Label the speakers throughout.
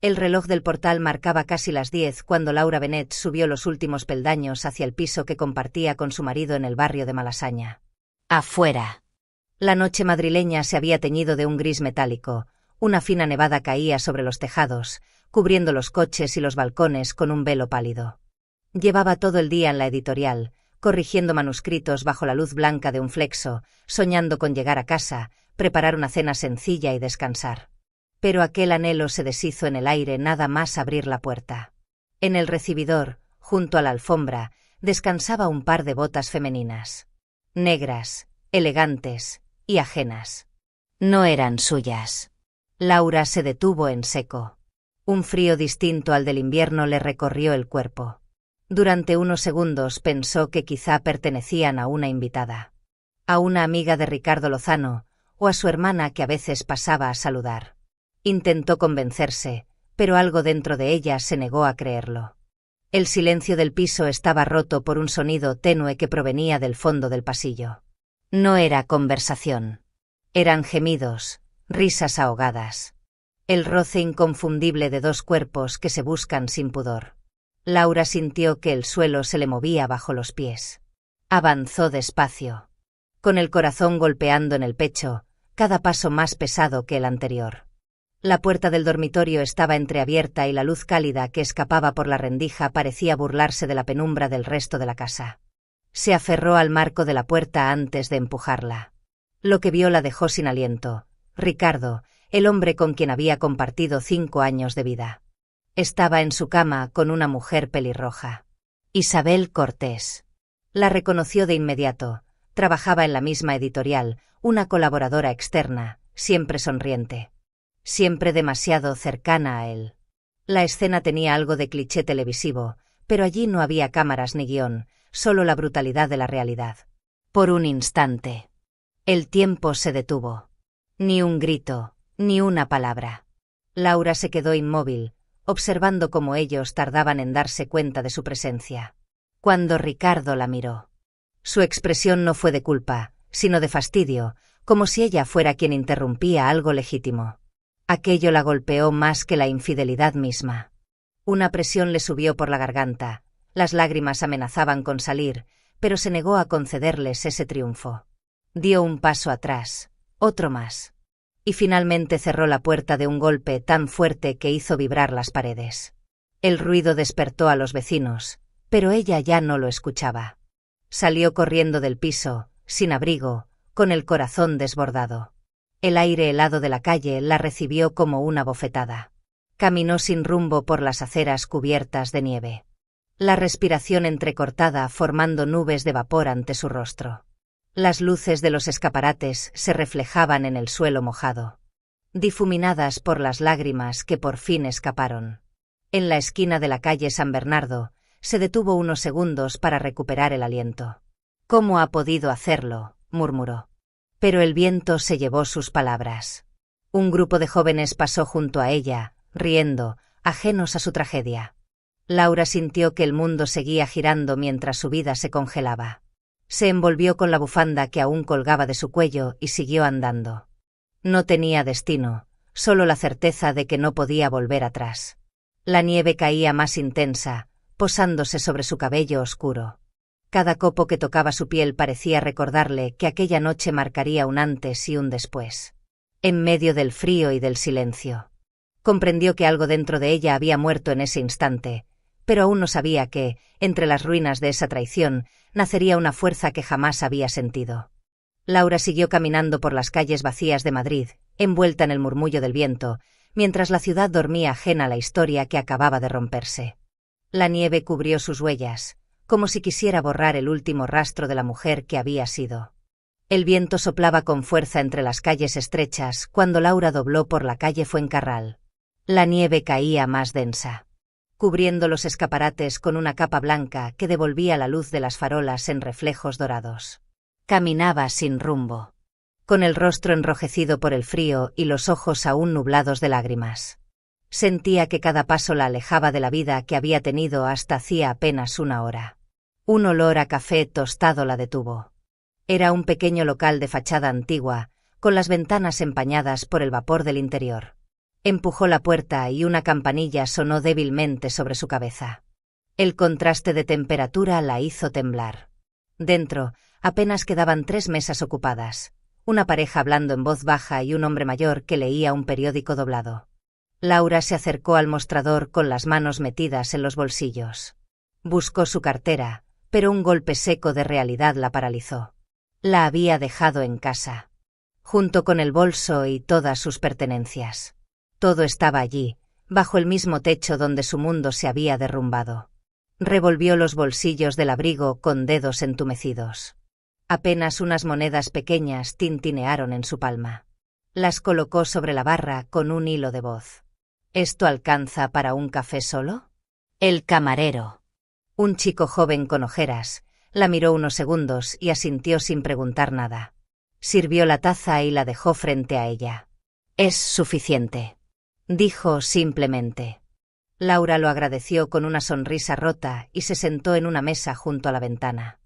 Speaker 1: El reloj del portal marcaba casi las 10 cuando Laura Bennett subió los últimos peldaños hacia el piso que compartía con su marido en el barrio de Malasaña. Afuera. La noche madrileña se había teñido de un gris metálico, una fina nevada caía sobre los tejados, cubriendo los coches y los balcones con un velo pálido. Llevaba todo el día en la editorial, corrigiendo manuscritos bajo la luz blanca de un flexo, soñando con llegar a casa, preparar una cena sencilla y descansar. Pero aquel anhelo se deshizo en el aire nada más abrir la puerta. En el recibidor, junto a la alfombra, descansaba un par de botas femeninas. Negras, elegantes y ajenas. No eran suyas. Laura se detuvo en seco. Un frío distinto al del invierno le recorrió el cuerpo. Durante unos segundos pensó que quizá pertenecían a una invitada. A una amiga de Ricardo Lozano, o a su hermana que a veces pasaba a saludar. Intentó convencerse, pero algo dentro de ella se negó a creerlo. El silencio del piso estaba roto por un sonido tenue que provenía del fondo del pasillo. No era conversación. Eran gemidos, risas ahogadas. El roce inconfundible de dos cuerpos que se buscan sin pudor. Laura sintió que el suelo se le movía bajo los pies. Avanzó despacio. Con el corazón golpeando en el pecho, cada paso más pesado que el anterior. La puerta del dormitorio estaba entreabierta y la luz cálida que escapaba por la rendija parecía burlarse de la penumbra del resto de la casa. Se aferró al marco de la puerta antes de empujarla. Lo que vio la dejó sin aliento. Ricardo, el hombre con quien había compartido 5 años de vida. Estaba en su cama con una mujer pelirroja. Isabel Cortés. La reconoció de inmediato. Trabajaba en la misma editorial, una colaboradora externa, siempre sonriente. Siempre demasiado cercana a él. La escena tenía algo de cliché televisivo, pero allí no había cámaras ni guión, solo la brutalidad de la realidad. Por un instante. El tiempo se detuvo. Ni un grito, ni una palabra. Laura se quedó inmóvil, observando cómo ellos tardaban en darse cuenta de su presencia. Cuando Ricardo la miró. Su expresión no fue de culpa, sino de fastidio, como si ella fuera quien interrumpía algo legítimo. Aquello la golpeó más que la infidelidad misma. Una presión le subió por la garganta, las lágrimas amenazaban con salir, pero se negó a concederles ese triunfo. Dio un paso atrás, otro más. Y finalmente cerró la puerta de un golpe tan fuerte que hizo vibrar las paredes. El ruido despertó a los vecinos, pero ella ya no lo escuchaba. Salió corriendo del piso, sin abrigo, con el corazón desbordado. El aire helado de la calle la recibió como una bofetada. Caminó sin rumbo por las aceras cubiertas de nieve. La respiración entrecortada formando nubes de vapor ante su rostro. Las luces de los escaparates se reflejaban en el suelo mojado, difuminadas por las lágrimas que por fin escaparon. En la esquina de la calle San Bernardo, se detuvo unos segundos para recuperar el aliento. «¿Cómo ha podido hacerlo?», murmuró. Pero el viento se llevó sus palabras. Un grupo de jóvenes pasó junto a ella, riendo, ajenos a su tragedia. Laura sintió que el mundo seguía girando mientras su vida se congelaba. Se envolvió con la bufanda que aún colgaba de su cuello y siguió andando. No tenía destino, solo la certeza de que no podía volver atrás. La nieve caía más intensa, posándose sobre su cabello oscuro. Cada copo que tocaba su piel parecía recordarle que aquella noche marcaría un antes y un después. En medio del frío y del silencio. Comprendió que algo dentro de ella había muerto en ese instante, pero aún no sabía que, entre las ruinas de esa traición, nacería una fuerza que jamás había sentido. Laura siguió caminando por las calles vacías de Madrid, envuelta en el murmullo del viento, mientras la ciudad dormía ajena a la historia que acababa de romperse. La nieve cubrió sus huellas, como si quisiera borrar el último rastro de la mujer que había sido. El viento soplaba con fuerza entre las calles estrechas cuando Laura dobló por la calle Fuencarral. La nieve caía más densa, cubriendo los escaparates con una capa blanca que devolvía la luz de las farolas en reflejos dorados. Caminaba sin rumbo, con el rostro enrojecido por el frío y los ojos aún nublados de lágrimas. Sentía que cada paso la alejaba de la vida que había tenido hasta hacía apenas una hora. Un olor a café tostado la detuvo. Era un pequeño local de fachada antigua, con las ventanas empañadas por el vapor del interior. Empujó la puerta y una campanilla sonó débilmente sobre su cabeza. El contraste de temperatura la hizo temblar. Dentro, apenas quedaban 3 mesas ocupadas, una pareja hablando en voz baja y un hombre mayor que leía un periódico doblado. Laura se acercó al mostrador con las manos metidas en los bolsillos. Buscó su cartera, pero un golpe seco de realidad la paralizó. La había dejado en casa, junto con el bolso y todas sus pertenencias. Todo estaba allí, bajo el mismo techo donde su mundo se había derrumbado. Revolvió los bolsillos del abrigo con dedos entumecidos. Apenas unas monedas pequeñas tintinearon en su palma. Las colocó sobre la barra con un hilo de voz. ¿Esto alcanza para un café solo? El camarero, un chico joven con ojeras, la miró unos segundos y asintió sin preguntar nada. Sirvió la taza y la dejó frente a ella. «Es suficiente», dijo simplemente. Laura lo agradeció con una sonrisa rota y se sentó en una mesa junto a la ventana.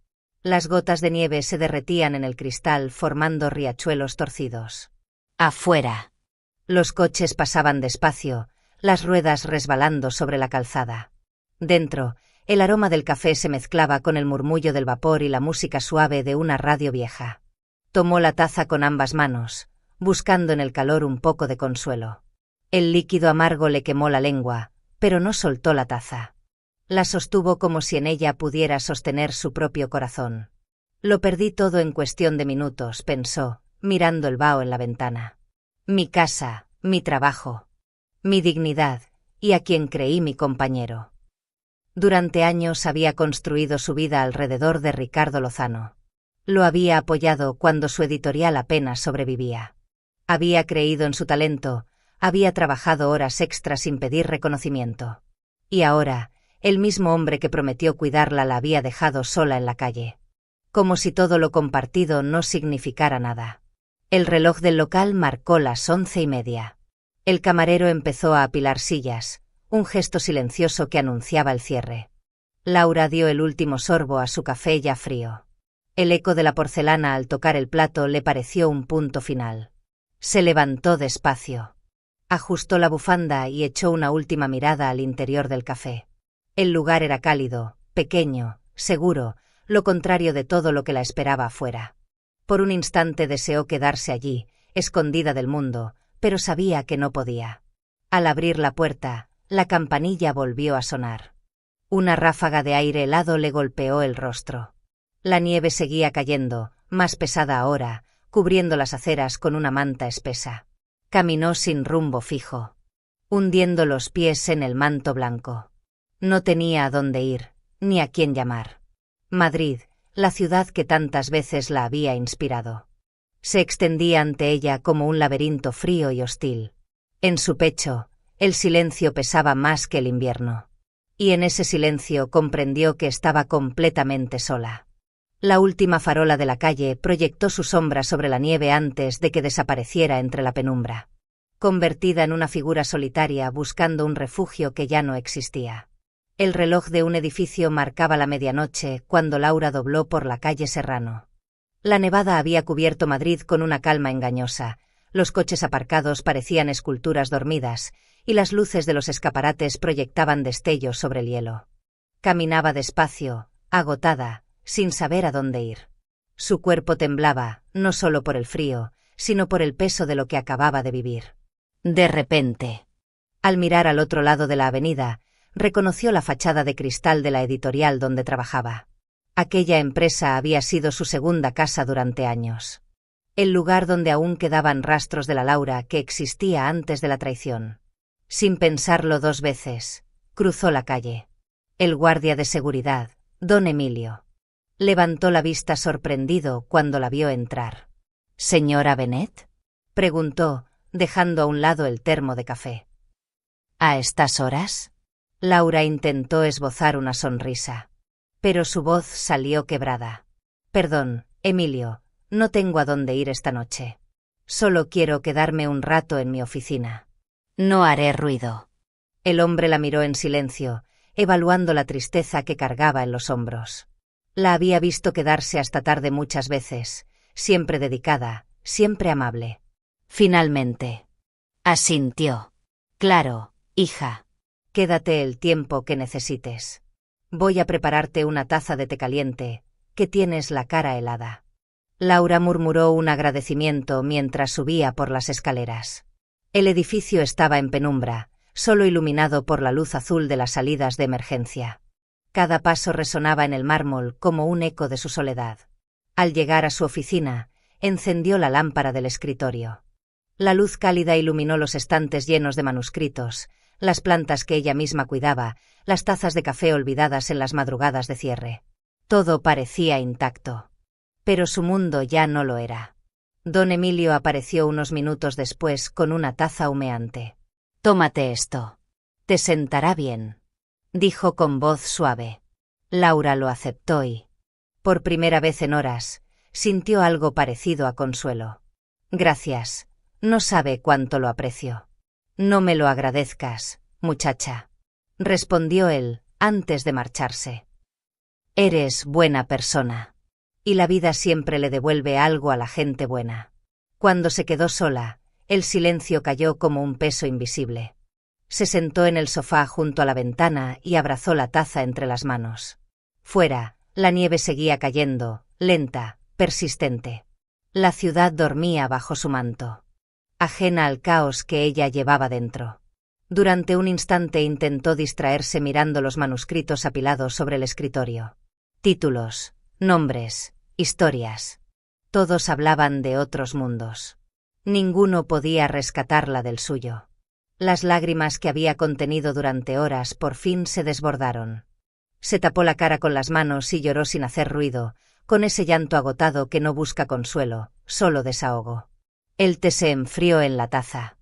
Speaker 1: Las gotas de nieve se derretían en el cristal formando riachuelos torcidos. Afuera. Los coches pasaban despacio, las ruedas resbalando sobre la calzada. Dentro, el aroma del café se mezclaba con el murmullo del vapor y la música suave de una radio vieja. Tomó la taza con ambas manos, buscando en el calor un poco de consuelo. El líquido amargo le quemó la lengua, pero no soltó la taza. La sostuvo como si en ella pudiera sostener su propio corazón. Lo perdí todo en cuestión de minutos, pensó, mirando el vaho en la ventana. Mi casa, mi trabajo, mi dignidad, y a quien creí mi compañero. Durante años había construido su vida alrededor de Ricardo Lozano. Lo había apoyado cuando su editorial apenas sobrevivía. Había creído en su talento, había trabajado horas extras sin pedir reconocimiento. Y ahora, el mismo hombre que prometió cuidarla la había dejado sola en la calle. Como si todo lo compartido no significara nada. El reloj del local marcó las 11:30. El camarero empezó a apilar sillas, un gesto silencioso que anunciaba el cierre. Laura dio el último sorbo a su café ya frío. El eco de la porcelana al tocar el plato le pareció un punto final. Se levantó despacio. Ajustó la bufanda y echó una última mirada al interior del café. El lugar era cálido, pequeño, seguro, lo contrario de todo lo que la esperaba afuera. Por un instante deseó quedarse allí, escondida del mundo, pero sabía que no podía. Al abrir la puerta, la campanilla volvió a sonar. Una ráfaga de aire helado le golpeó el rostro. La nieve seguía cayendo, más pesada ahora, cubriendo las aceras con una manta espesa. Caminó sin rumbo fijo, hundiendo los pies en el manto blanco. No tenía a dónde ir, ni a quién llamar. Madrid, la ciudad que tantas veces la había inspirado. Se extendía ante ella como un laberinto frío y hostil. En su pecho, el silencio pesaba más que el invierno. Y en ese silencio comprendió que estaba completamente sola. La última farola de la calle proyectó su sombra sobre la nieve antes de que desapareciera entre la penumbra. Convertida en una figura solitaria buscando un refugio que ya no existía. El reloj de un edificio marcaba la medianoche cuando Laura dobló por la calle Serrano. La nevada había cubierto Madrid con una calma engañosa, los coches aparcados parecían esculturas dormidas, y las luces de los escaparates proyectaban destellos sobre el hielo. Caminaba despacio, agotada, sin saber a dónde ir. Su cuerpo temblaba, no solo por el frío, sino por el peso de lo que acababa de vivir. De repente, al mirar al otro lado de la avenida, reconoció la fachada de cristal de la editorial donde trabajaba. Aquella empresa había sido su segunda casa durante años. El lugar donde aún quedaban rastros de la Laura que existía antes de la traición. Sin pensarlo 2 veces, cruzó la calle. El guardia de seguridad, don Emilio. Levantó la vista sorprendido cuando la vio entrar. «¿Señora Bennet?», preguntó, dejando a un lado el termo de café. «¿A estas horas?». Laura intentó esbozar una sonrisa. Pero su voz salió quebrada. «Perdón, Emilio, no tengo a dónde ir esta noche. Solo quiero quedarme un rato en mi oficina». «No haré ruido». El hombre la miró en silencio, evaluando la tristeza que cargaba en los hombros. La había visto quedarse hasta tarde muchas veces, siempre dedicada, siempre amable. Finalmente, asintió. Claro, hija. Quédate el tiempo que necesites. Voy a prepararte una taza de té caliente, que tienes la cara helada. Laura murmuró un agradecimiento mientras subía por las escaleras. El edificio estaba en penumbra, solo iluminado por la luz azul de las salidas de emergencia. Cada paso resonaba en el mármol como un eco de su soledad. Al llegar a su oficina, encendió la lámpara del escritorio. La luz cálida iluminó los estantes llenos de manuscritos, las plantas que ella misma cuidaba, las tazas de café olvidadas en las madrugadas de cierre. Todo parecía intacto. Pero su mundo ya no lo era. Don Emilio apareció unos minutos después con una taza humeante. «Tómate esto. Te sentará bien», dijo con voz suave. Laura lo aceptó y, por primera vez en horas, sintió algo parecido a consuelo. «Gracias. No sabe cuánto lo aprecio». «No me lo agradezcas, muchacha», respondió él, antes de marcharse. «Eres buena persona. Y la vida siempre le devuelve algo a la gente buena». Cuando se quedó sola, el silencio cayó como un peso invisible. Se sentó en el sofá junto a la ventana y abrazó la taza entre las manos. Fuera, la nieve seguía cayendo, lenta, persistente. La ciudad dormía bajo su manto, ajena al caos que ella llevaba dentro. Durante un instante intentó distraerse mirando los manuscritos apilados sobre el escritorio. Títulos, nombres, historias. Todos hablaban de otros mundos. Ninguno podía rescatarla del suyo. Las lágrimas que había contenido durante horas por fin se desbordaron. Se tapó la cara con las manos y lloró sin hacer ruido, con ese llanto agotado que no busca consuelo, solo desahogo. El té se enfrió en la taza.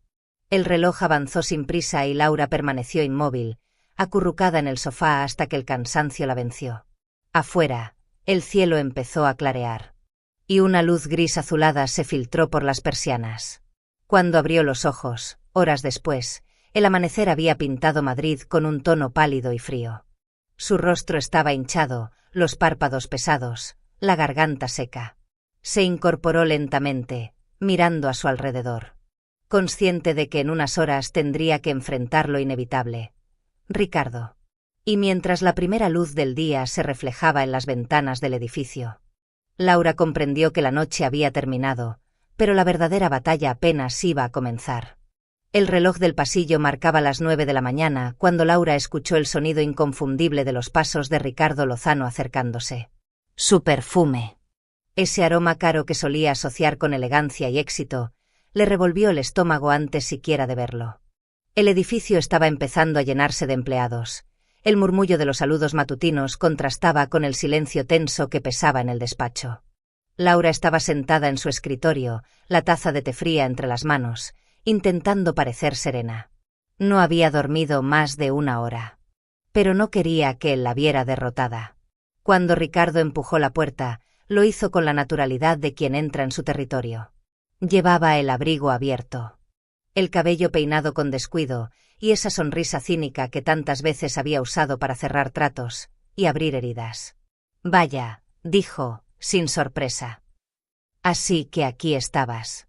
Speaker 1: El reloj avanzó sin prisa y Laura permaneció inmóvil, acurrucada en el sofá hasta que el cansancio la venció. Afuera, el cielo empezó a clarear, y una luz gris azulada se filtró por las persianas. Cuando abrió los ojos, horas después, el amanecer había pintado Madrid con un tono pálido y frío. Su rostro estaba hinchado, los párpados pesados, la garganta seca. Se incorporó lentamente, mirando a su alrededor, consciente de que en unas horas tendría que enfrentar lo inevitable. Ricardo. Y mientras la primera luz del día se reflejaba en las ventanas del edificio, Laura comprendió que la noche había terminado, pero la verdadera batalla apenas iba a comenzar. El reloj del pasillo marcaba las 9 de la mañana cuando Laura escuchó el sonido inconfundible de los pasos de Ricardo Lozano acercándose. Su perfume, ese aroma caro que solía asociar con elegancia y éxito, le revolvió el estómago antes siquiera de verlo. El edificio estaba empezando a llenarse de empleados. El murmullo de los saludos matutinos contrastaba con el silencio tenso que pesaba en el despacho. Laura estaba sentada en su escritorio, la taza de té fría entre las manos, intentando parecer serena. No había dormido más de una hora. Pero no quería que él la viera derrotada. Cuando Ricardo empujó la puerta, lo hizo con la naturalidad de quien entra en su territorio. Llevaba el abrigo abierto, el cabello peinado con descuido, y esa sonrisa cínica que tantas veces había usado para cerrar tratos y abrir heridas. «Vaya», dijo, sin sorpresa. «Así que aquí estabas.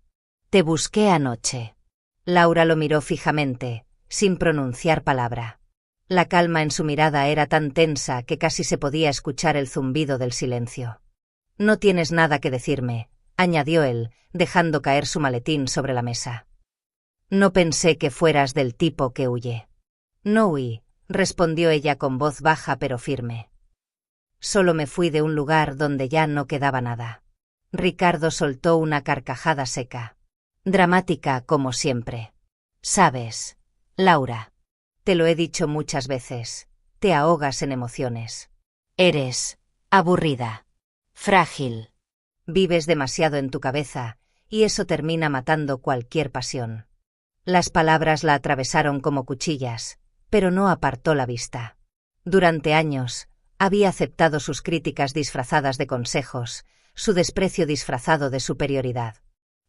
Speaker 1: Te busqué anoche». Laura lo miró fijamente, sin pronunciar palabra. La calma en su mirada era tan tensa que casi se podía escuchar el zumbido del silencio. «No tienes nada que decirme», añadió él, dejando caer su maletín sobre la mesa. «No pensé que fueras del tipo que huye». «No huí», respondió ella con voz baja pero firme. «Solo me fui de un lugar donde ya no quedaba nada». Ricardo soltó una carcajada seca, dramática como siempre. «Sabes, Laura, te lo he dicho muchas veces, te ahogas en emociones. Eres aburrida, frágil. Vives demasiado en tu cabeza, y eso termina matando cualquier pasión». Las palabras la atravesaron como cuchillas, pero no apartó la vista. Durante años, había aceptado sus críticas disfrazadas de consejos, su desprecio disfrazado de superioridad.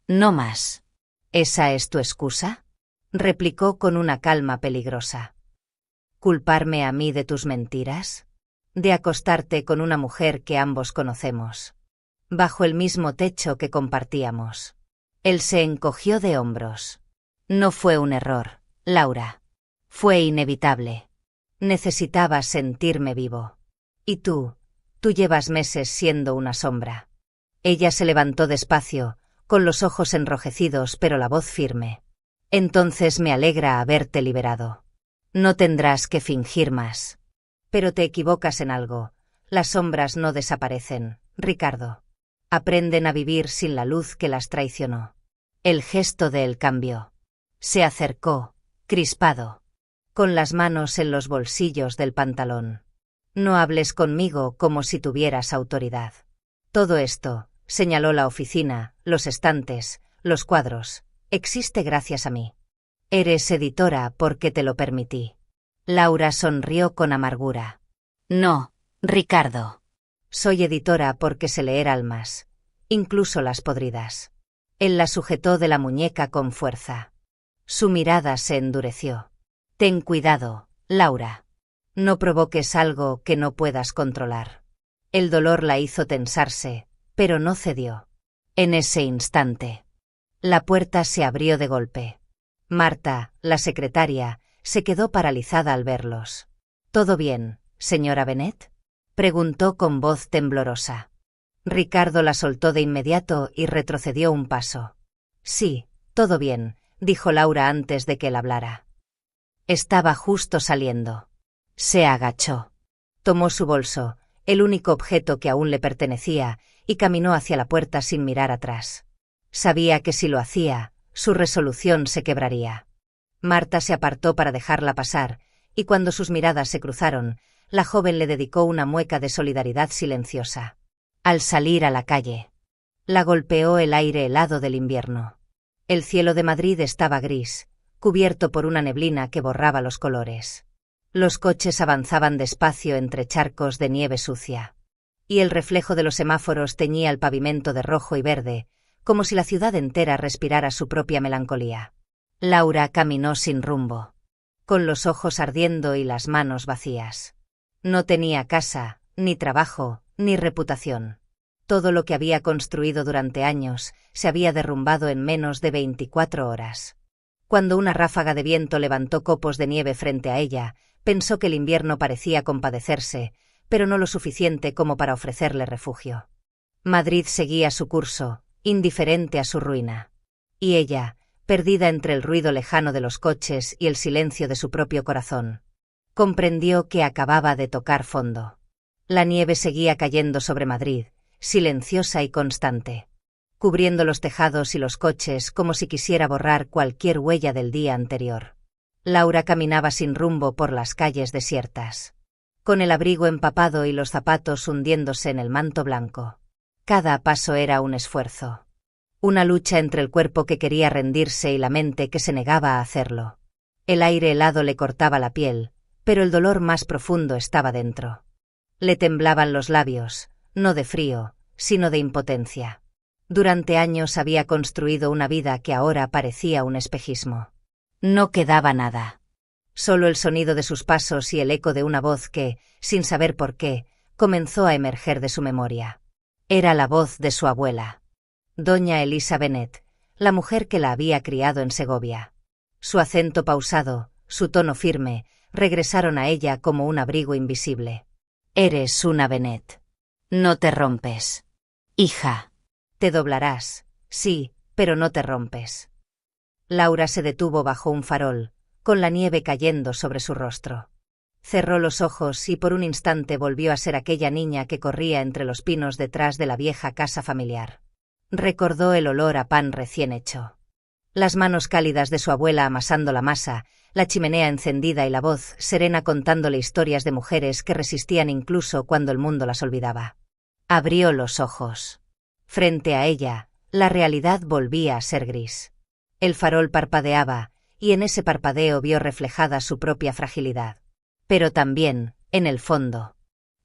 Speaker 1: «No más. ¿Esa es tu excusa?», replicó con una calma peligrosa. «¿Culparme a mí de tus mentiras? ¿De acostarte con una mujer que ambos conocemos, bajo el mismo techo que compartíamos?» Él se encogió de hombros. «No fue un error», Laura. Fue inevitable. Necesitaba sentirme vivo. Y tú llevas meses siendo una sombra. Ella se levantó despacio, con los ojos enrojecidos pero la voz firme. Entonces me alegra haberte liberado. No tendrás que fingir más. Pero te equivocas en algo. Las sombras no desaparecen, Ricardo. Aprenden a vivir sin la luz que las traicionó. El gesto del cambio. Se acercó, crispado, con las manos en los bolsillos del pantalón. No hables conmigo como si tuvieras autoridad. Todo esto, señaló la oficina, los estantes, los cuadros, existe gracias a mí. Eres editora porque te lo permití. Laura sonrió con amargura. No, Ricardo. Soy editora porque sé leer almas, incluso las podridas. Él la sujetó de la muñeca con fuerza. Su mirada se endureció. Ten cuidado, Laura. No provoques algo que no puedas controlar. El dolor la hizo tensarse, pero no cedió. En ese instante, la puerta se abrió de golpe. Marta, la secretaria, se quedó paralizada al verlos. ¿Todo bien, señora Bennet?, preguntó con voz temblorosa. Ricardo la soltó de inmediato y retrocedió un paso. Sí, todo bien, dijo Laura antes de que él hablara. Estaba justo saliendo. Se agachó. Tomó su bolso, el único objeto que aún le pertenecía, y caminó hacia la puerta sin mirar atrás. Sabía que si lo hacía, su resolución se quebraría. Marta se apartó para dejarla pasar, y cuando sus miradas se cruzaron, la joven le dedicó una mueca de solidaridad silenciosa. Al salir a la calle, la golpeó el aire helado del invierno. El cielo de Madrid estaba gris, cubierto por una neblina que borraba los colores. Los coches avanzaban despacio entre charcos de nieve sucia. Y el reflejo de los semáforos teñía el pavimento de rojo y verde, como si la ciudad entera respirara su propia melancolía. Laura caminó sin rumbo, con los ojos ardiendo y las manos vacías. No tenía casa, ni trabajo, ni reputación. Todo lo que había construido durante años se había derrumbado en menos de 24 horas. Cuando una ráfaga de viento levantó copos de nieve frente a ella, pensó que el invierno parecía compadecerse, pero no lo suficiente como para ofrecerle refugio. Madrid seguía su curso, indiferente a su ruina. Y ella, perdida entre el ruido lejano de los coches y el silencio de su propio corazón, comprendió que acababa de tocar fondo. La nieve seguía cayendo sobre Madrid, silenciosa y constante, cubriendo los tejados y los coches como si quisiera borrar cualquier huella del día anterior. Laura caminaba sin rumbo por las calles desiertas, con el abrigo empapado y los zapatos hundiéndose en el manto blanco. Cada paso era un esfuerzo, una lucha entre el cuerpo que quería rendirse y la mente que se negaba a hacerlo. El aire helado le cortaba la piel, pero el dolor más profundo estaba dentro. Le temblaban los labios, no de frío, sino de impotencia. Durante años había construido una vida que ahora parecía un espejismo. No quedaba nada. Solo el sonido de sus pasos y el eco de una voz que, sin saber por qué, comenzó a emerger de su memoria. Era la voz de su abuela, doña Elisa Bennet, la mujer que la había criado en Segovia. Su acento pausado, su tono firme, regresaron a ella como un abrigo invisible. Eres una Bennet. No te rompes. Hija. Te doblarás, sí, pero no te rompes. Laura se detuvo bajo un farol, con la nieve cayendo sobre su rostro. Cerró los ojos y por un instante volvió a ser aquella niña que corría entre los pinos detrás de la vieja casa familiar. Recordó el olor a pan recién hecho, las manos cálidas de su abuela amasando la masa, la chimenea encendida y la voz serena contándole historias de mujeres que resistían incluso cuando el mundo las olvidaba. Abrió los ojos. Frente a ella, la realidad volvía a ser gris. El farol parpadeaba, y en ese parpadeo vio reflejada su propia fragilidad. Pero también, en el fondo,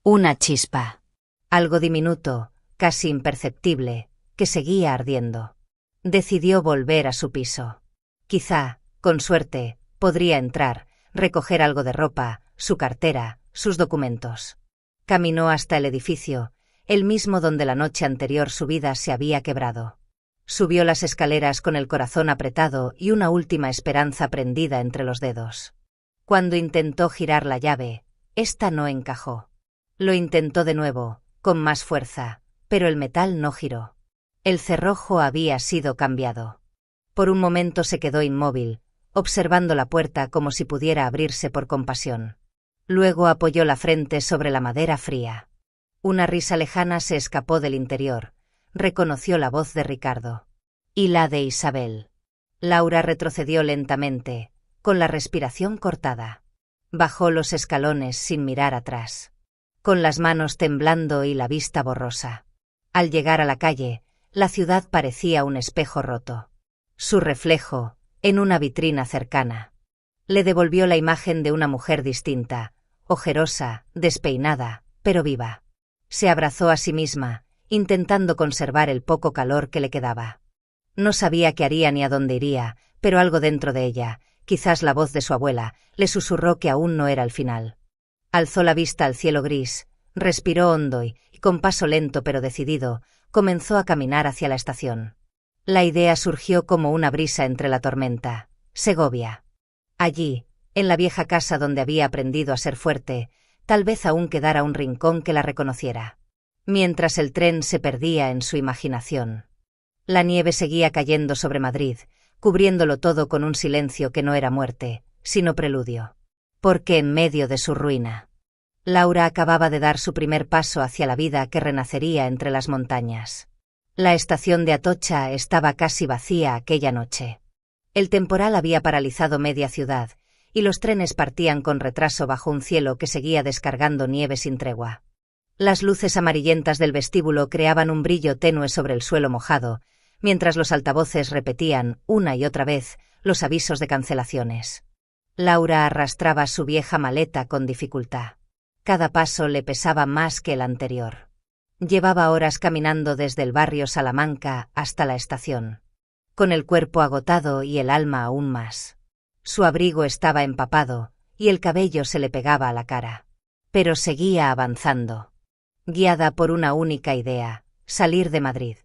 Speaker 1: una chispa. Algo diminuto, casi imperceptible, que seguía ardiendo. Decidió volver a su piso. Quizá, con suerte, podría entrar, recoger algo de ropa, su cartera, sus documentos. Caminó hasta el edificio, el mismo donde la noche anterior su vida se había quebrado. Subió las escaleras con el corazón apretado y una última esperanza prendida entre los dedos. Cuando intentó girar la llave, ésta no encajó. Lo intentó de nuevo, con más fuerza, pero el metal no giró. El cerrojo había sido cambiado. Por un momento se quedó inmóvil, observando la puerta como si pudiera abrirse por compasión. Luego apoyó la frente sobre la madera fría. Una risa lejana se escapó del interior. Reconoció la voz de Ricardo. Y la de Isabel. Laura retrocedió lentamente, con la respiración cortada. Bajó los escalones sin mirar atrás, con las manos temblando y la vista borrosa. Al llegar a la calle, la ciudad parecía un espejo roto. Su reflejo, en una vitrina cercana, le devolvió la imagen de una mujer distinta, ojerosa, despeinada, pero viva. Se abrazó a sí misma, intentando conservar el poco calor que le quedaba. No sabía qué haría ni a dónde iría, pero algo dentro de ella, quizás la voz de su abuela, le susurró que aún no era el final. Alzó la vista al cielo gris, respiró hondo y, con paso lento pero decidido, comenzó a caminar hacia la estación. La idea surgió como una brisa entre la tormenta. Segovia. Allí, en la vieja casa donde había aprendido a ser fuerte, tal vez aún quedara un rincón que la reconociera. Mientras el tren se perdía en su imaginación. La nieve seguía cayendo sobre Madrid, cubriéndolo todo con un silencio que no era muerte, sino preludio. Porque en medio de su ruina, Laura acababa de dar su primer paso hacia la vida que renacería entre las montañas. La estación de Atocha estaba casi vacía aquella noche. El temporal había paralizado media ciudad, y los trenes partían con retraso bajo un cielo que seguía descargando nieve sin tregua. Las luces amarillentas del vestíbulo creaban un brillo tenue sobre el suelo mojado, mientras los altavoces repetían, una y otra vez, los avisos de cancelaciones. Laura arrastraba su vieja maleta con dificultad. Cada paso le pesaba más que el anterior. Llevaba horas caminando desde el barrio Salamanca hasta la estación, con el cuerpo agotado y el alma aún más. Su abrigo estaba empapado, y el cabello se le pegaba a la cara. Pero seguía avanzando, guiada por una única idea: salir de Madrid.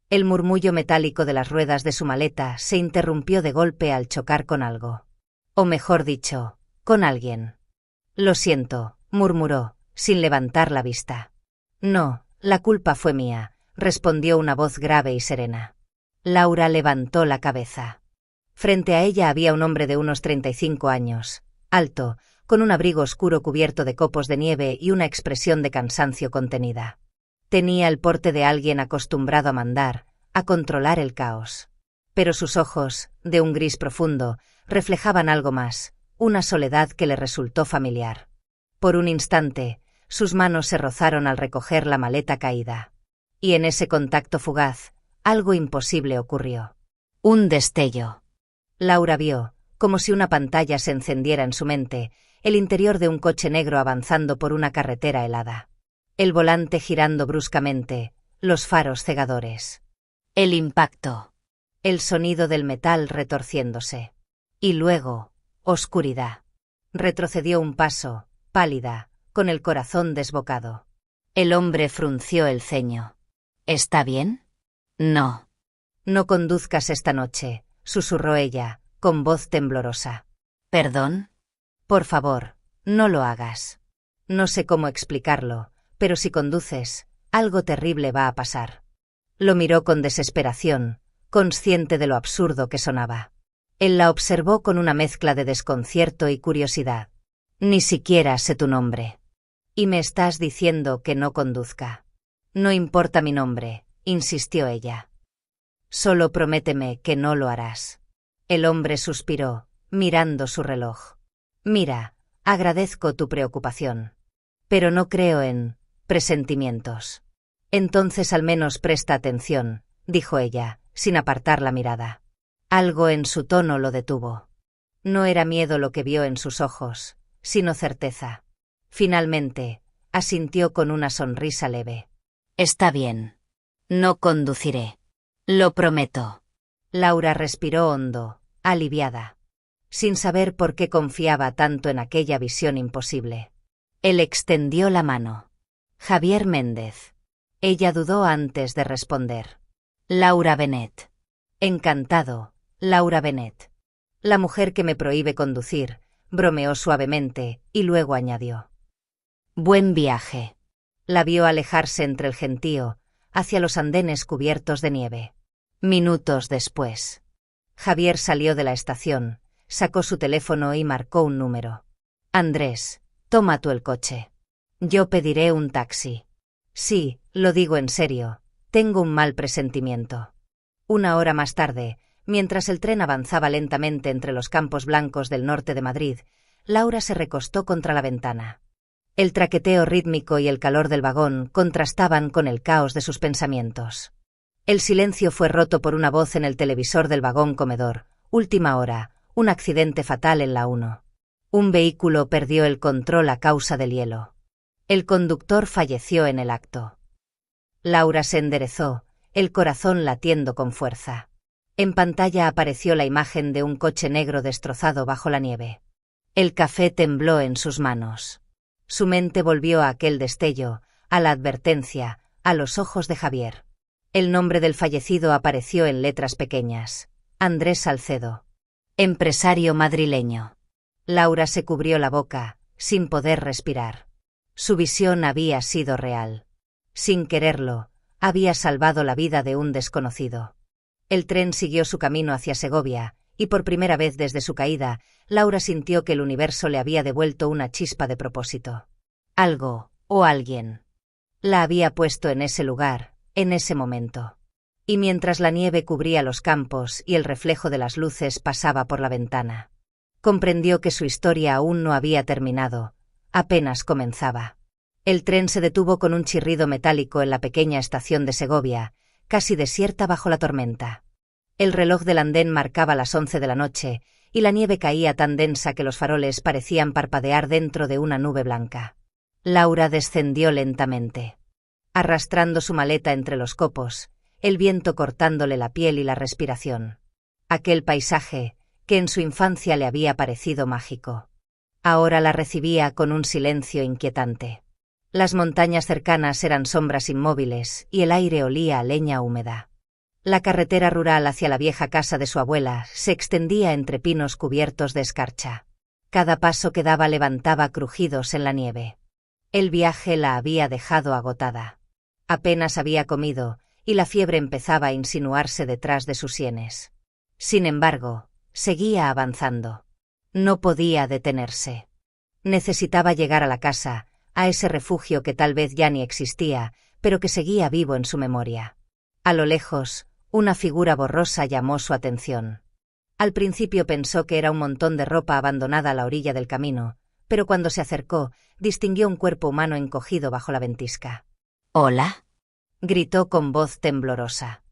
Speaker 1: El murmullo metálico de las ruedas de su maleta se interrumpió de golpe al chocar con algo. O mejor dicho, con alguien. «Lo siento», murmuró, sin levantar la vista. «No, la culpa fue mía», respondió una voz grave y serena. Laura levantó la cabeza. Frente a ella había un hombre de unos 35 años, alto, con un abrigo oscuro cubierto de copos de nieve y una expresión de cansancio contenida. Tenía el porte de alguien acostumbrado a mandar, a controlar el caos. Pero sus ojos, de un gris profundo, reflejaban algo más, una soledad que le resultó familiar. Por un instante, sus manos se rozaron al recoger la maleta caída. Y en ese contacto fugaz, algo imposible ocurrió. Un destello. Laura vio, como si una pantalla se encendiera en su mente, el interior de un coche negro avanzando por una carretera helada. El volante girando bruscamente, los faros cegadores. El impacto. El sonido del metal retorciéndose. Y luego, oscuridad. Retrocedió un paso, pálida, con el corazón desbocado. El hombre frunció el ceño. ¿Está bien? No. No conduzcas esta noche, susurró ella, con voz temblorosa. ¿Perdón? Por favor, no lo hagas. No sé cómo explicarlo, pero si conduces, algo terrible va a pasar. Lo miró con desesperación, consciente de lo absurdo que sonaba. Él la observó con una mezcla de desconcierto y curiosidad. Ni siquiera sé tu nombre. Y me estás diciendo que no conduzca. No importa mi nombre, insistió ella. Solo prométeme que no lo harás. El hombre suspiró, mirando su reloj. Mira, agradezco tu preocupación. Pero no creo en presentimientos. Entonces al menos presta atención, dijo ella, sin apartar la mirada. Algo en su tono lo detuvo. No era miedo lo que vio en sus ojos, sino certeza. Finalmente, asintió con una sonrisa leve. Está bien. No conduciré. Lo prometo. Laura respiró hondo, aliviada, sin saber por qué confiaba tanto en aquella visión imposible. Él extendió la mano. Javier Méndez. Ella dudó antes de responder. Laura Benet. Encantado, Laura Bennett. La mujer que me prohíbe conducir, bromeó suavemente, y luego añadió. Buen viaje. La vio alejarse entre el gentío, hacia los andenes cubiertos de nieve. Minutos después. Javier salió de la estación, sacó su teléfono y marcó un número. Andrés, toma tú el coche. Yo pediré un taxi. Sí, lo digo en serio, tengo un mal presentimiento. 1 hora más tarde, mientras el tren avanzaba lentamente entre los campos blancos del norte de Madrid, Laura se recostó contra la ventana. El traqueteo rítmico y el calor del vagón contrastaban con el caos de sus pensamientos. El silencio fue roto por una voz en el televisor del vagón comedor. Última hora, un accidente fatal en la 1. Un vehículo perdió el control a causa del hielo. El conductor falleció en el acto. Laura se enderezó, el corazón latiendo con fuerza. En pantalla apareció la imagen de un coche negro destrozado bajo la nieve. El café tembló en sus manos. Su mente volvió a aquel destello, a la advertencia, a los ojos de Javier. El nombre del fallecido apareció en letras pequeñas. Andrés Salcedo. Empresario madrileño. Laura se cubrió la boca, sin poder respirar. Su visión había sido real. Sin quererlo, había salvado la vida de un desconocido. El tren siguió su camino hacia Segovia, y por primera vez desde su caída, Laura sintió que el universo le había devuelto una chispa de propósito. Algo, o alguien, la había puesto en ese lugar, en ese momento. Y mientras la nieve cubría los campos y el reflejo de las luces pasaba por la ventana, comprendió que su historia aún no había terminado, apenas comenzaba. El tren se detuvo con un chirrido metálico en la pequeña estación de Segovia, casi desierta bajo la tormenta. El reloj del andén marcaba las 11 de la noche, y la nieve caía tan densa que los faroles parecían parpadear dentro de una nube blanca. Laura descendió lentamente, arrastrando su maleta entre los copos, el viento cortándole la piel y la respiración. Aquel paisaje, que en su infancia le había parecido mágico, ahora la recibía con un silencio inquietante. Las montañas cercanas eran sombras inmóviles y el aire olía a leña húmeda. La carretera rural hacia la vieja casa de su abuela se extendía entre pinos cubiertos de escarcha. Cada paso que daba levantaba crujidos en la nieve. El viaje la había dejado agotada. Apenas había comido, y la fiebre empezaba a insinuarse detrás de sus sienes. Sin embargo, seguía avanzando. No podía detenerse. Necesitaba llegar a la casa, a ese refugio que tal vez ya ni existía, pero que seguía vivo en su memoria. A lo lejos, una figura borrosa llamó su atención. Al principio pensó que era un montón de ropa abandonada a la orilla del camino, pero cuando se acercó, distinguió un cuerpo humano encogido bajo la ventisca. «¿Hola?», gritó con voz temblorosa.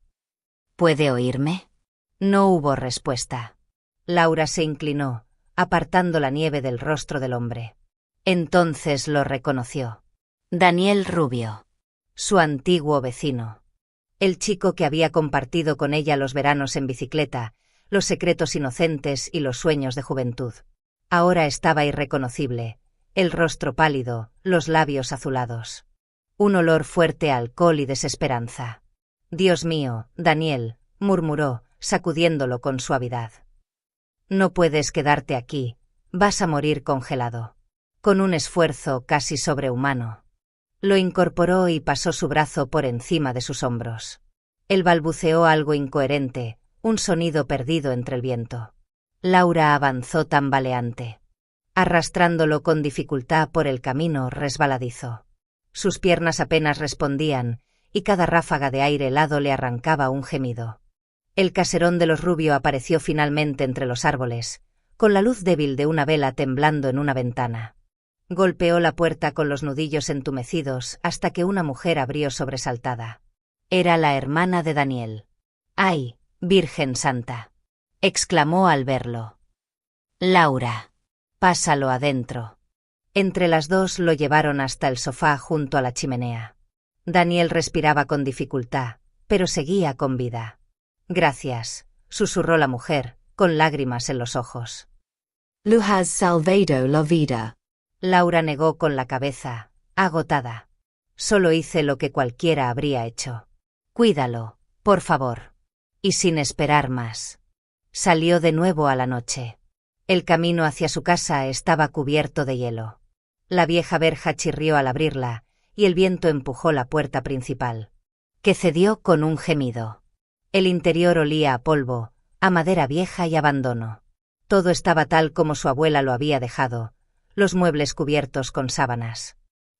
Speaker 1: «¿Puede oírme?». No hubo respuesta. Laura se inclinó, apartando la nieve del rostro del hombre. Entonces lo reconoció. Daniel Rubio, su antiguo vecino. El chico que había compartido con ella los veranos en bicicleta, los secretos inocentes y los sueños de juventud. Ahora estaba irreconocible, el rostro pálido, los labios azulados. Un olor fuerte a alcohol y desesperanza. «Dios mío, Daniel», murmuró, sacudiéndolo con suavidad. «No puedes quedarte aquí, vas a morir congelado». Con un esfuerzo casi sobrehumano. Lo incorporó y pasó su brazo por encima de sus hombros. Él balbuceó algo incoherente, un sonido perdido entre el viento. Laura avanzó tambaleante, arrastrándolo con dificultad por el camino resbaladizo. Sus piernas apenas respondían, y cada ráfaga de aire helado le arrancaba un gemido. El caserón de los Rubio apareció finalmente entre los árboles, con la luz débil de una vela temblando en una ventana. Golpeó la puerta con los nudillos entumecidos hasta que una mujer abrió sobresaltada. Era la hermana de Daniel. «¡Ay, Virgen Santa!», exclamó al verlo. «Laura, pásalo adentro». Entre las dos lo llevaron hasta el sofá junto a la chimenea. Daniel respiraba con dificultad, pero seguía con vida. «Gracias», susurró la mujer, con lágrimas en los ojos.
Speaker 2: «Lu has salvado la vida».
Speaker 1: Laura negó con la cabeza, agotada. «Solo hice lo que cualquiera habría hecho». «Cuídalo, por favor». Y sin esperar más, salió de nuevo a la noche. El camino hacia su casa estaba cubierto de hielo. La vieja verja chirrió al abrirla, y el viento empujó la puerta principal, que cedió con un gemido. El interior olía a polvo, a madera vieja y abandono. Todo estaba tal como su abuela lo había dejado, los muebles cubiertos con sábanas,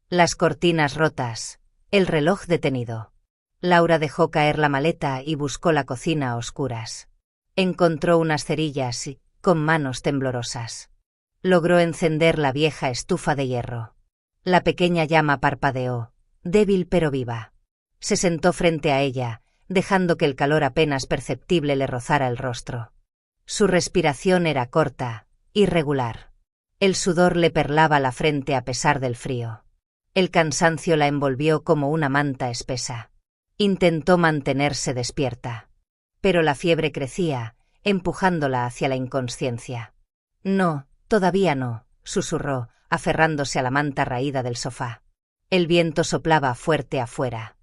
Speaker 1: las cortinas rotas, el reloj detenido. Laura dejó caer la maleta y buscó la cocina a oscuras. Encontró unas cerillas y, con manos temblorosas, logró encender la vieja estufa de hierro. La pequeña llama parpadeó, débil pero viva. Se sentó frente a ella, dejando que el calor apenas perceptible le rozara el rostro. Su respiración era corta, irregular. El sudor le perlaba la frente a pesar del frío. El cansancio la envolvió como una manta espesa. Intentó mantenerse despierta, pero la fiebre crecía, empujándola hacia la inconsciencia. No, todavía no, susurró, aferrándose a la manta raída del sofá. El viento soplaba fuerte afuera,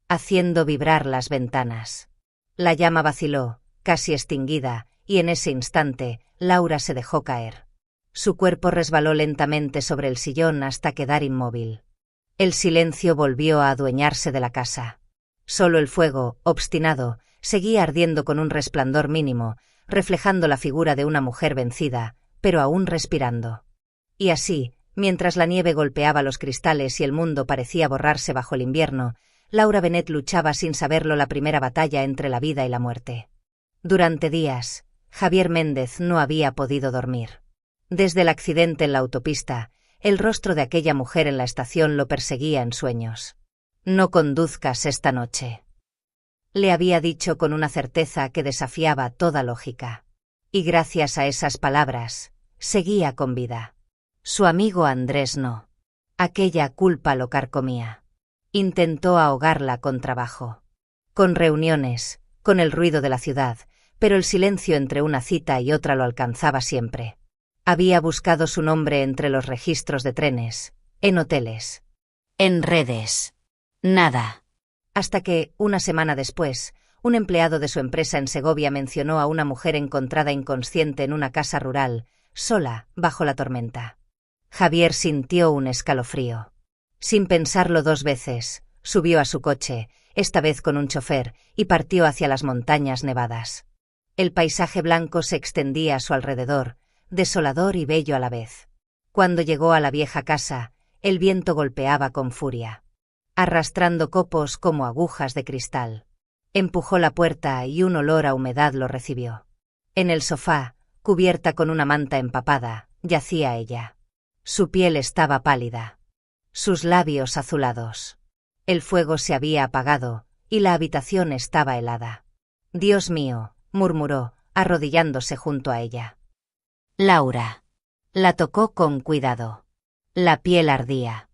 Speaker 1: haciendo vibrar las ventanas. La llama vaciló, casi extinguida, y en ese instante, Laura se dejó caer. Su cuerpo resbaló lentamente sobre el sillón hasta quedar inmóvil. El silencio volvió a adueñarse de la casa. Solo el fuego, obstinado, seguía ardiendo con un resplandor mínimo, reflejando la figura de una mujer vencida, pero aún respirando. Y así, mientras la nieve golpeaba los cristales y el mundo parecía borrarse bajo el invierno, Laura Bennett luchaba sin saberlo la primera batalla entre la vida y la muerte. Durante días, Javier Méndez no había podido dormir. Desde el accidente en la autopista, el rostro de aquella mujer en la estación lo perseguía en sueños. «No conduzcas esta noche», le había dicho con una certeza que desafiaba toda lógica. Y gracias a esas palabras, seguía con vida. Su amigo Andrés no. Aquella culpa lo carcomía. Intentó ahogarla con trabajo, con reuniones, con el ruido de la ciudad, pero el silencio entre una cita y otra lo alcanzaba siempre. Había buscado su nombre entre los registros de trenes, en hoteles, en redes. Nada. Hasta que, una semana después, un empleado de su empresa en Segovia mencionó a una mujer encontrada inconsciente en una casa rural, sola, bajo la tormenta. Javier sintió un escalofrío. Sin pensarlo dos veces, subió a su coche, esta vez con un chofer, y partió hacia las montañas nevadas. El paisaje blanco se extendía a su alrededor, desolador y bello a la vez. Cuando llegó a la vieja casa, el viento golpeaba con furia, arrastrando copos como agujas de cristal. Empujó la puerta y un olor a humedad lo recibió. En el sofá, cubierta con una manta empapada, yacía ella. Su piel estaba pálida, sus labios azulados. El fuego se había apagado, y la habitación estaba helada. «Dios mío», murmuró, arrodillándose junto a ella. Laura. La tocó con cuidado. La piel ardía.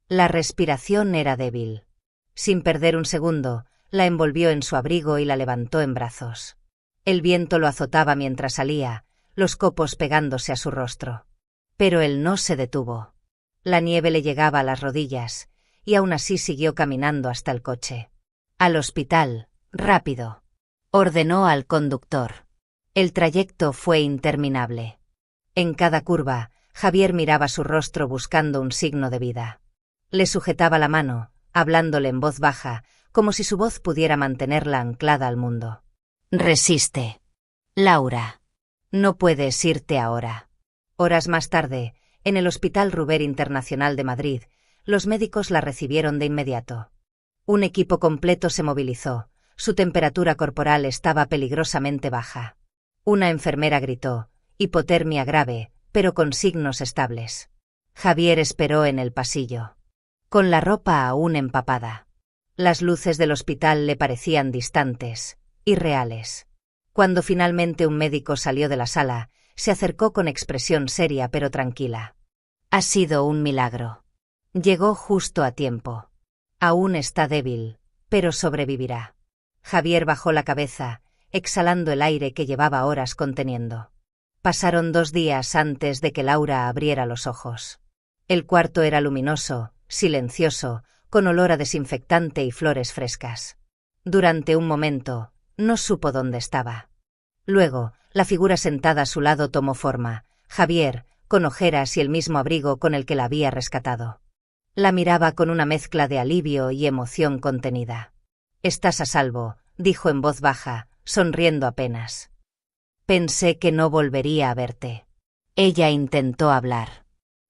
Speaker 1: La respiración era débil. Sin perder un segundo, la envolvió en su abrigo y la levantó en brazos. El viento lo azotaba mientras salía, los copos pegándose a su rostro. Pero él no se detuvo. La nieve le llegaba a las rodillas, y aún así siguió caminando hasta el coche. «Al hospital, rápido», ordenó al conductor. El trayecto fue interminable. En cada curva, Javier miraba su rostro buscando un signo de vida. Le sujetaba la mano, hablándole en voz baja, como si su voz pudiera mantenerla anclada al mundo. «Resiste, Laura. No puedes irte ahora». Horas más tarde, en el Hospital Ruber Internacional de Madrid, los médicos la recibieron de inmediato. Un equipo completo se movilizó, su temperatura corporal estaba peligrosamente baja. Una enfermera gritó: «Hipotermia grave, pero con signos estables». Javier esperó en el pasillo, con la ropa aún empapada. Las luces del hospital le parecían distantes, irreales. Cuando finalmente un médico salió de la sala, se acercó con expresión seria pero tranquila. «Ha sido un milagro. Llegó justo a tiempo. Aún está débil, pero sobrevivirá». Javier bajó la cabeza, exhalando el aire que llevaba horas conteniendo. Pasaron 2 días antes de que Laura abriera los ojos. El cuarto era luminoso, silencioso, con olor a desinfectante y flores frescas. Durante un momento, No supo dónde estaba. Luego, la figura sentada a su lado tomó forma, Javier, con ojeras y el mismo abrigo con el que la había rescatado. La miraba con una mezcla de alivio y emoción contenida. «Estás a salvo», dijo en voz baja, sonriendo apenas. «Pensé que no volvería a verte». Ella intentó hablar,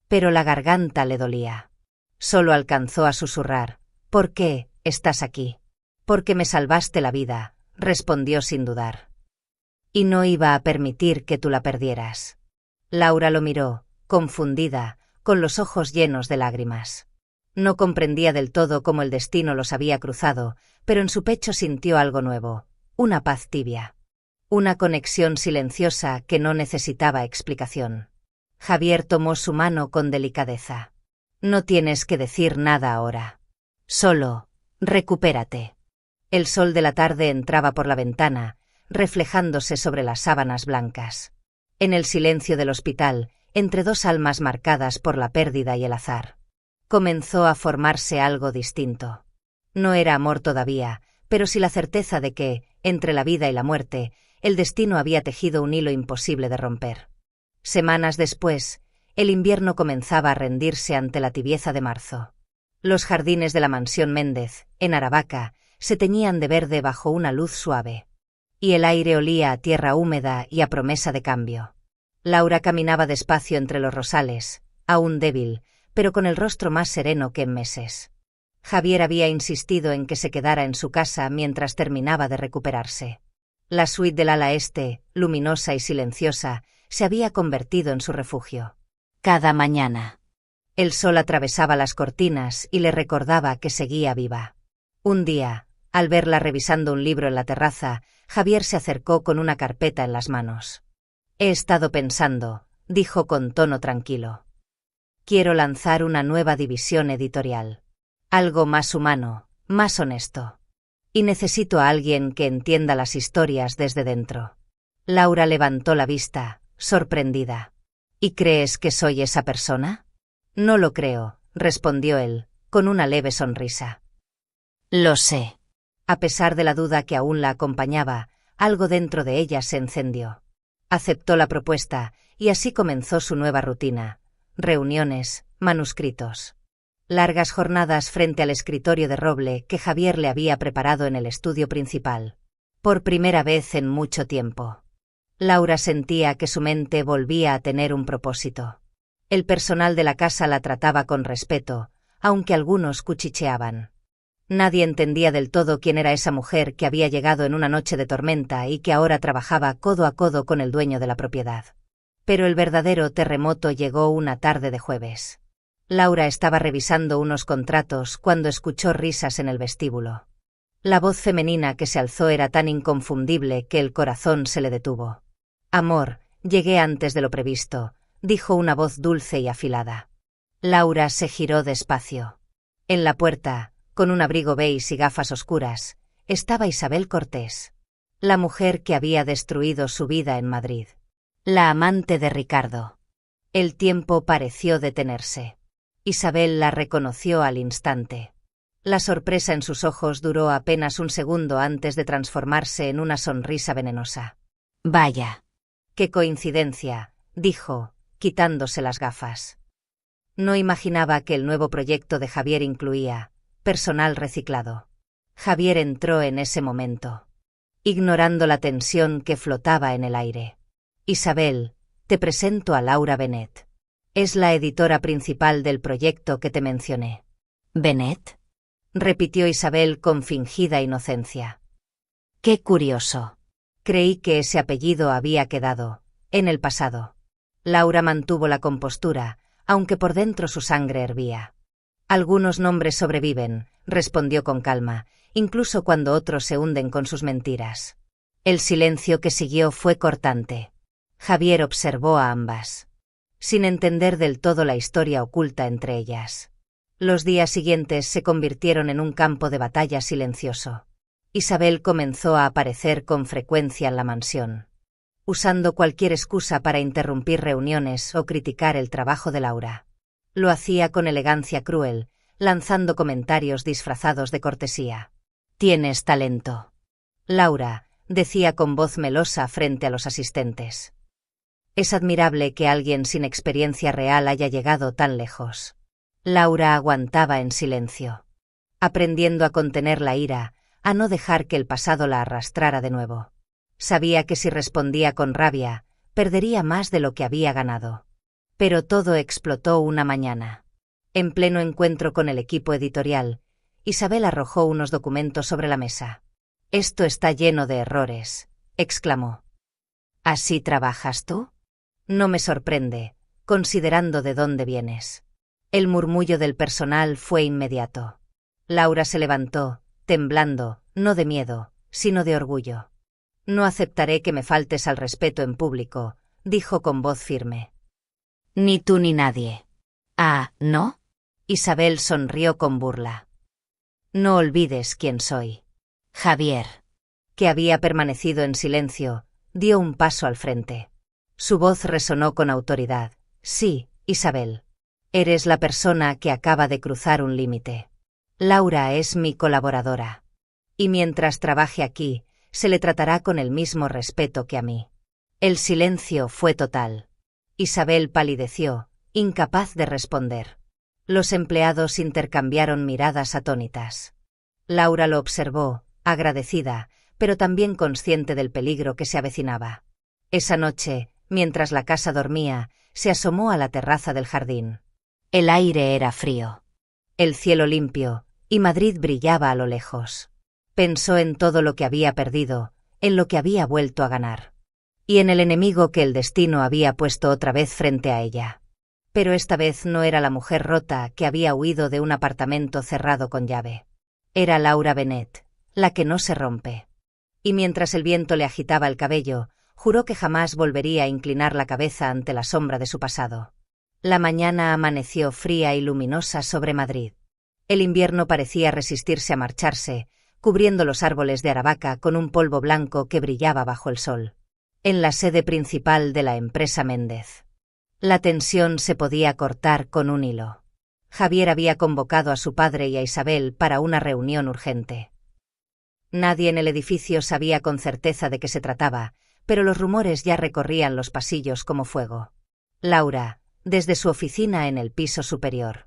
Speaker 1: pero la garganta le dolía. Solo alcanzó a susurrar: «¿Por qué estás aquí?» «Porque me salvaste la vida», respondió sin dudar. «Y no iba a permitir que tú la perdieras». Laura lo miró, confundida, con los ojos llenos de lágrimas. No comprendía del todo cómo el destino los había cruzado, pero en su pecho sintió algo nuevo, una paz tibia. Una conexión silenciosa que no necesitaba explicación. Javier tomó su mano con delicadeza. «No tienes que decir nada ahora. Solo, recupérate». El sol de la tarde entraba por la ventana, reflejándose sobre las sábanas blancas. En el silencio del hospital, entre dos almas marcadas por la pérdida y el azar, comenzó a formarse algo distinto. No era amor todavía, pero sí la certeza de que, entre la vida y la muerte, el destino había tejido un hilo imposible de romper. Semanas después, el invierno comenzaba a rendirse ante la tibieza de marzo. Los jardines de la mansión Méndez, en Aravaca, se teñían de verde bajo una luz suave. Y el aire olía a tierra húmeda y a promesa de cambio. Laura caminaba despacio entre los rosales, aún débil, pero con el rostro más sereno que en meses. Javier había insistido en que se quedara en su casa mientras terminaba de recuperarse. La suite del ala este, luminosa y silenciosa, se había convertido en su refugio. Cada mañana, el sol atravesaba las cortinas y le recordaba que seguía viva. Un día, al verla revisando un libro en la terraza, Javier se acercó con una carpeta en las manos. «He estado pensando», dijo con tono tranquilo. «Quiero lanzar una nueva división editorial. Algo más humano, más honesto. Y necesito a alguien que entienda las historias desde dentro». Laura levantó la vista, sorprendida. «¿Y crees que soy esa persona?» «No lo creo», respondió él, con una leve sonrisa. «Lo sé». A pesar de la duda que aún la acompañaba, algo dentro de ella se encendió. Aceptó la propuesta, y así comenzó su nueva rutina. Reuniones, manuscritos. Largas jornadas frente al escritorio de roble que Javier le había preparado en el estudio principal. Por primera vez en mucho tiempo. Laura sentía que su mente volvía a tener un propósito. El personal de la casa la trataba con respeto, aunque algunos cuchicheaban. Nadie entendía del todo quién era esa mujer que había llegado en una noche de tormenta y que ahora trabajaba codo a codo con el dueño de la propiedad. Pero el verdadero terremoto llegó una tarde de jueves. Laura estaba revisando unos contratos cuando escuchó risas en el vestíbulo. La voz femenina que se alzó era tan inconfundible que el corazón se le detuvo. «Amor, llegué antes de lo previsto», dijo una voz dulce y afilada. Laura se giró despacio. En la puerta, con un abrigo beige y gafas oscuras, estaba Isabel Cortés, la mujer que había destruido su vida en Madrid. La amante de Ricardo. El tiempo pareció detenerse. Isabel la reconoció al instante. La sorpresa en sus ojos duró apenas un segundo antes de transformarse en una sonrisa venenosa. «Vaya. Qué coincidencia», dijo, quitándose las gafas. No imaginaba que el nuevo proyecto de Javier incluía personal reciclado. Javier entró en ese momento, ignorando la tensión que flotaba en el aire. «Isabel, te presento a Laura Benet. Es la editora principal del proyecto que te mencioné». «¿Benet?», repitió Isabel con fingida inocencia. «Qué curioso. Creí que ese apellido había quedado en el pasado». Laura mantuvo la compostura, aunque por dentro su sangre hervía. «Algunos nombres sobreviven», respondió con calma, incluso cuando otros se hunden con sus mentiras. El silencio que siguió fue cortante. Javier observó a ambas, sin entender del todo la historia oculta entre ellas. Los días siguientes se convirtieron en un campo de batalla silencioso. Isabel comenzó a aparecer con frecuencia en la mansión, usando cualquier excusa para interrumpir reuniones o criticar el trabajo de Laura. Lo hacía con elegancia cruel, lanzando comentarios disfrazados de cortesía. «Tienes talento». Laura, decía con voz melosa frente a los asistentes. Es admirable que alguien sin experiencia real haya llegado tan lejos. Laura aguantaba en silencio, aprendiendo a contener la ira, a no dejar que el pasado la arrastrara de nuevo. Sabía que si respondía con rabia, perdería más de lo que había ganado. Pero todo explotó una mañana. En pleno encuentro con el equipo editorial, Isabel arrojó unos documentos sobre la mesa. «Esto está lleno de errores», exclamó. «¿Así trabajas tú?» «No me sorprende, considerando de dónde vienes». El murmullo del personal fue inmediato. Laura se levantó, temblando, no de miedo, sino de orgullo. «No aceptaré que me faltes al respeto en público», dijo con voz firme. «Ni tú ni nadie». «Ah, ¿no?» Isabel sonrió con burla. «No olvides quién soy». Javier, que había permanecido en silencio, dio un paso al frente. Su voz resonó con autoridad. «Sí, Isabel. Eres la persona que acaba de cruzar un límite. Laura es mi colaboradora. Y mientras trabaje aquí, se le tratará con el mismo respeto que a mí». El silencio fue total. Isabel palideció, incapaz de responder. Los empleados intercambiaron miradas atónitas. Laura lo observó, agradecida, pero también consciente del peligro que se avecinaba. Esa noche, mientras la casa dormía, se asomó a la terraza del jardín. El aire era frío. El cielo limpio, y Madrid brillaba a lo lejos. Pensó en todo lo que había perdido, en lo que había vuelto a ganar. Y en el enemigo que el destino había puesto otra vez frente a ella. Pero esta vez no era la mujer rota que había huido de un apartamento cerrado con llave. Era Laura Bennett, la que no se rompe. Y mientras el viento le agitaba el cabello, juró que jamás volvería a inclinar la cabeza ante la sombra de su pasado. La mañana amaneció fría y luminosa sobre Madrid. El invierno parecía resistirse a marcharse, cubriendo los árboles de Aravaca con un polvo blanco que brillaba bajo el sol. En la sede principal de la empresa Méndez. La tensión se podía cortar con un hilo. Javier había convocado a su padre y a Isabel para una reunión urgente. Nadie en el edificio sabía con certeza de qué se trataba, pero los rumores ya recorrían los pasillos como fuego. Laura, desde su oficina en el piso superior,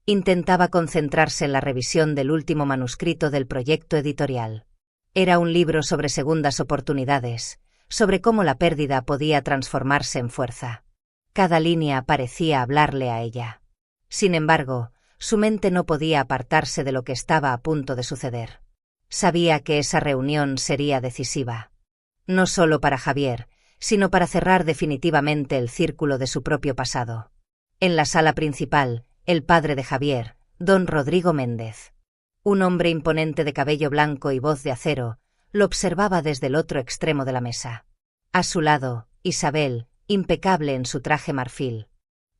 Speaker 1: intentaba concentrarse en la revisión del último manuscrito del proyecto editorial. Era un libro sobre segundas oportunidades, sobre cómo la pérdida podía transformarse en fuerza. Cada línea parecía hablarle a ella. Sin embargo, su mente no podía apartarse de lo que estaba a punto de suceder. Sabía que esa reunión sería decisiva. No solo para Javier, sino para cerrar definitivamente el círculo de su propio pasado. En la sala principal, el padre de Javier, don Rodrigo Méndez, un hombre imponente de cabello blanco y voz de acero, lo observaba desde el otro extremo de la mesa. A su lado, Isabel, impecable en su traje marfil,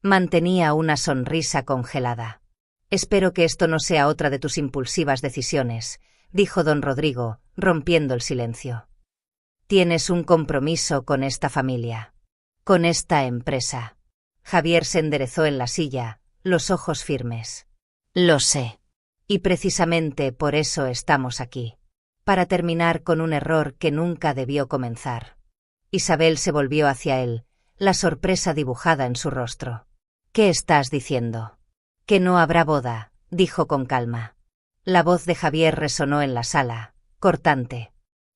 Speaker 1: mantenía una sonrisa congelada. «Espero que esto no sea otra de tus impulsivas decisiones», dijo don Rodrigo, rompiendo el silencio. «Tienes un compromiso con esta familia, con esta empresa». Javier se enderezó en la silla, los ojos firmes. «Lo sé. Y precisamente por eso estamos aquí. Para terminar con un error que nunca debió comenzar». Isabel se volvió hacia él, la sorpresa dibujada en su rostro. «¿Qué estás diciendo?» «Que no habrá boda», dijo con calma. La voz de Javier resonó en la sala, cortante.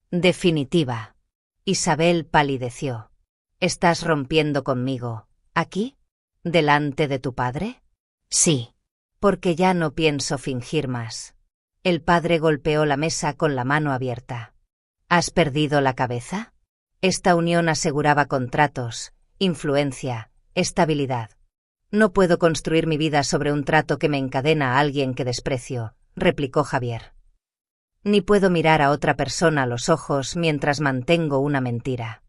Speaker 1: «Definitiva». Isabel palideció. «¿Estás rompiendo conmigo, aquí? ¿Delante de tu padre?» «Sí. Porque ya no pienso fingir más». El padre golpeó la mesa con la mano abierta. «¿Has perdido la cabeza?» Esta unión aseguraba contratos, influencia, estabilidad. «No puedo construir mi vida sobre un trato que me encadena a alguien que desprecio», replicó Javier. «Ni puedo mirar a otra persona a los ojos mientras mantengo una mentira».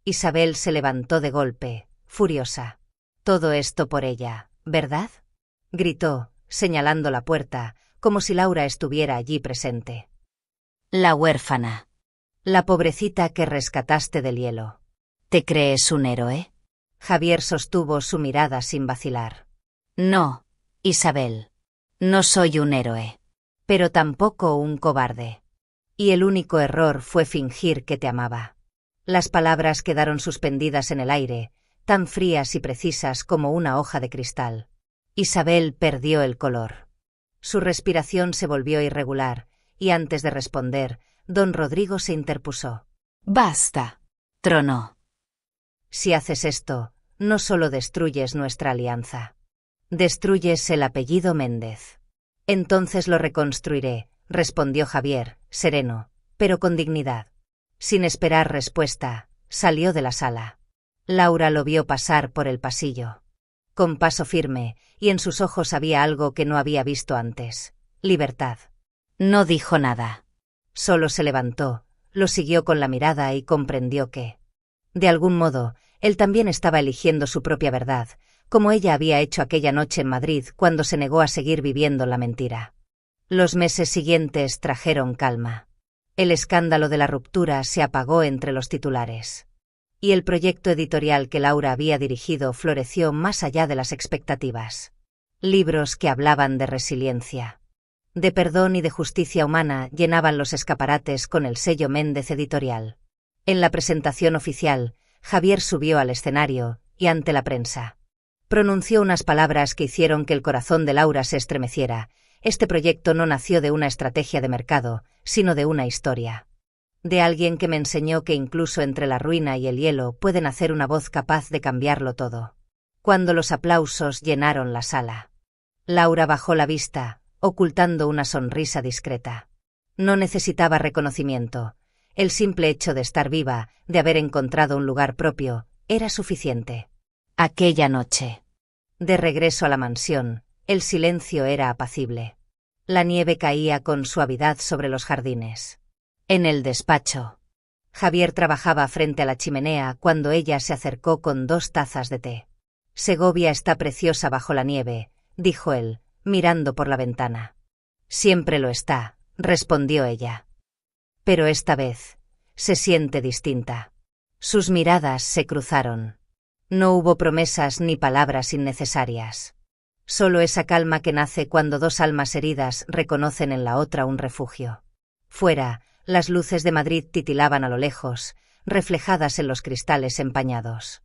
Speaker 1: Isabel se levantó de golpe, furiosa. «Todo esto por ella, ¿verdad?», gritó, señalando la puerta, como si Laura estuviera allí presente. «La huérfana. La pobrecita que rescataste del hielo. ¿Te crees un héroe?». Javier sostuvo su mirada sin vacilar. «No, Isabel. No soy un héroe. Pero tampoco un cobarde». Y el único error fue fingir que te amaba. Las palabras quedaron suspendidas en el aire, tan frías y precisas como una hoja de cristal. Isabel perdió el color. Su respiración se volvió irregular, y antes de responder, don Rodrigo se interpuso.
Speaker 2: Basta, tronó.
Speaker 1: Si haces esto, no solo destruyes nuestra alianza. Destruyes el apellido Méndez. Entonces lo reconstruiré, respondió Javier, sereno, pero con dignidad. Sin esperar respuesta, salió de la sala. Laura lo vio pasar por el pasillo. Con paso firme, y en sus ojos había algo que no había visto antes. Libertad. No dijo nada. Solo se levantó, lo siguió con la mirada y comprendió que, de algún modo, él también estaba eligiendo su propia verdad, como ella había hecho aquella noche en Madrid cuando se negó a seguir viviendo la mentira. Los meses siguientes trajeron calma. El escándalo de la ruptura se apagó entre los titulares. Y el proyecto editorial que Laura había dirigido floreció más allá de las expectativas. Libros que hablaban de resiliencia, de perdón y de justicia humana llenaban los escaparates con el sello Méndez Editorial. En la presentación oficial, Javier subió al escenario y ante la prensa pronunció unas palabras que hicieron que el corazón de Laura se estremeciera. Este proyecto no nació de una estrategia de mercado, sino de una historia. De alguien que me enseñó que incluso entre la ruina y el hielo puede nacer una voz capaz de cambiarlo todo. Cuando los aplausos llenaron la sala, Laura bajó la vista, ocultando una sonrisa discreta. No necesitaba reconocimiento. El simple hecho de estar viva, de haber encontrado un lugar propio, era suficiente. Aquella noche, de regreso a la mansión, el silencio era apacible. La nieve caía con suavidad sobre los jardines. En el despacho, Javier trabajaba frente a la chimenea cuando ella se acercó con 2 tazas de té. Segovia está preciosa bajo la nieve, dijo él, mirando por la ventana. Siempre lo está, respondió ella. Pero esta vez, se siente distinta. Sus miradas se cruzaron. No hubo promesas ni palabras innecesarias. Solo esa calma que nace cuando 2 almas heridas reconocen en la otra un refugio. Fuera, las luces de Madrid titilaban a lo lejos, reflejadas en los cristales empañados.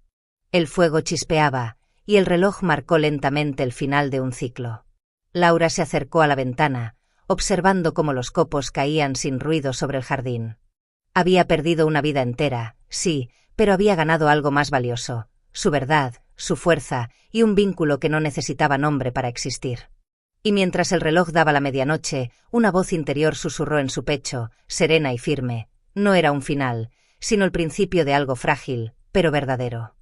Speaker 1: El fuego chispeaba, y el reloj marcó lentamente el final de un ciclo. Laura se acercó a la ventana, observando cómo los copos caían sin ruido sobre el jardín. Había perdido una vida entera, sí, pero había ganado algo más valioso: su verdad, su fuerza y un vínculo que no necesitaba nombre para existir. Y mientras el reloj daba la medianoche, una voz interior susurró en su pecho, serena y firme: no era un final, sino el principio de algo frágil, pero verdadero.